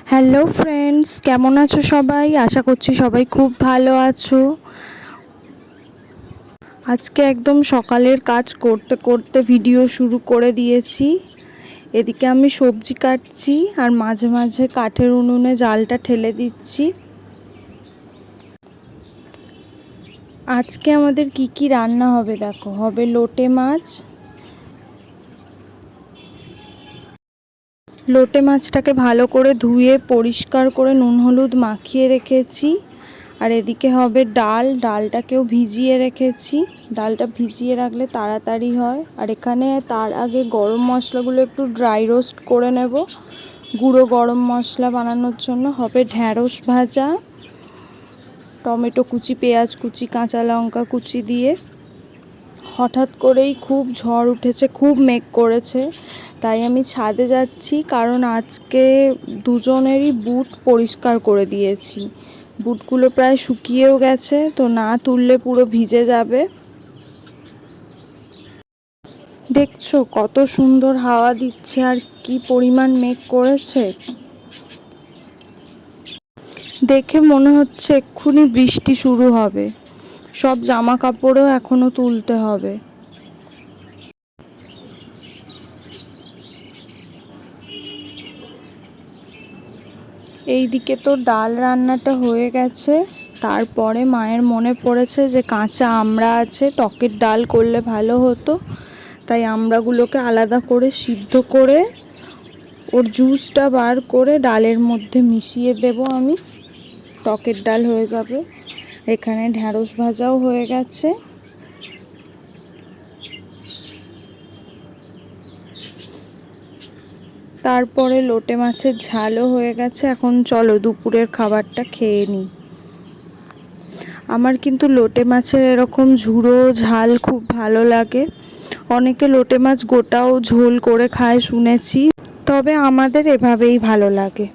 Hello friends, কেমন আছো সবাই? আশা করছি সবাই খুব ভালো আছো। আজকে একদম সকালের কাজ করতে করতে ভিডিও শুরু করে দিয়েছি। এদিকে আমি সবজি কাটছি আর মাঝে মাঝে কাঠের উনুনে জালটা ঠেলে দিচ্ছি। আজকে আমাদের কি কি রান্না হবে দেখো। হবে লোটে মাছ। লোটে মাছটাকে ভালো করে ধুয়ে পরিষ্কার করে নুন হলুদ মাখিয়ে রেখেছি। আর এদিকে হবে ডালটাকেও ভিজিয়ে রেখেছি। ডালটা ভিজিয়ে রাখলে তাড়াতাড়ি হয়। আর এখানে তার আগে গরম মশলাগুলো একটু ড্রাই রোস্ট করে নেব গুঁড়ো গরম মশলা বানানোর জন্য। হবে ঢ্যাঁড়স ভাজা, টমেটো কুচি, পেঁয়াজ কুচি, কাঁচা লঙ্কা কুচি দিয়ে। হঠাৎ করেই খুব ঝড় উঠেছে, খুব মেঘ করেছে, তাই আমি ছাদে যাচ্ছি। কারণ আজকে দুজনেরই বুট পরিষ্কার করে দিয়েছি। বুটগুলো প্রায় শুকিয়েও গেছে, তো না তুললে পুরো ভিজে যাবে। দেখছো কত সুন্দর হাওয়া দিচ্ছে আর কি পরিমাণ মেঘ করেছে। দেখে মনে হচ্ছে এক্ষুনি বৃষ্টি শুরু হবে। সব জামা কাপড়ও এখনো তুলতে হবে। এইদিকে তো ডাল রান্নাটা হয়ে গেছে। তারপরে মায়ের মনে পড়েছে যে কাঁচা আমড়া আছে, টকের ডাল করলে ভালো হতো। তাই আমড়াগুলোকে আলাদা করে সিদ্ধ করে ওর জুসটা বার করে ডালের মধ্যে মিশিয়ে দেব আমি। টকের ডাল হয়ে যাবে। এখানে ঢ্যাঁড়স ভাজাও হয়ে গেছে। তারপরে লোটে মাছের ঝালও হয়ে গেছে। এখন চলো দুপুরের খাবারটা খেয়ে নিই। আমার কিন্তু লোটে মাছের এরকম ঝুড়ো ঝাল খুব ভালো লাগে। অনেকে লোটে মাছ গোটাও ঝোল করে খায় শুনেছি, তবে আমাদের এভাবেই ভালো লাগে।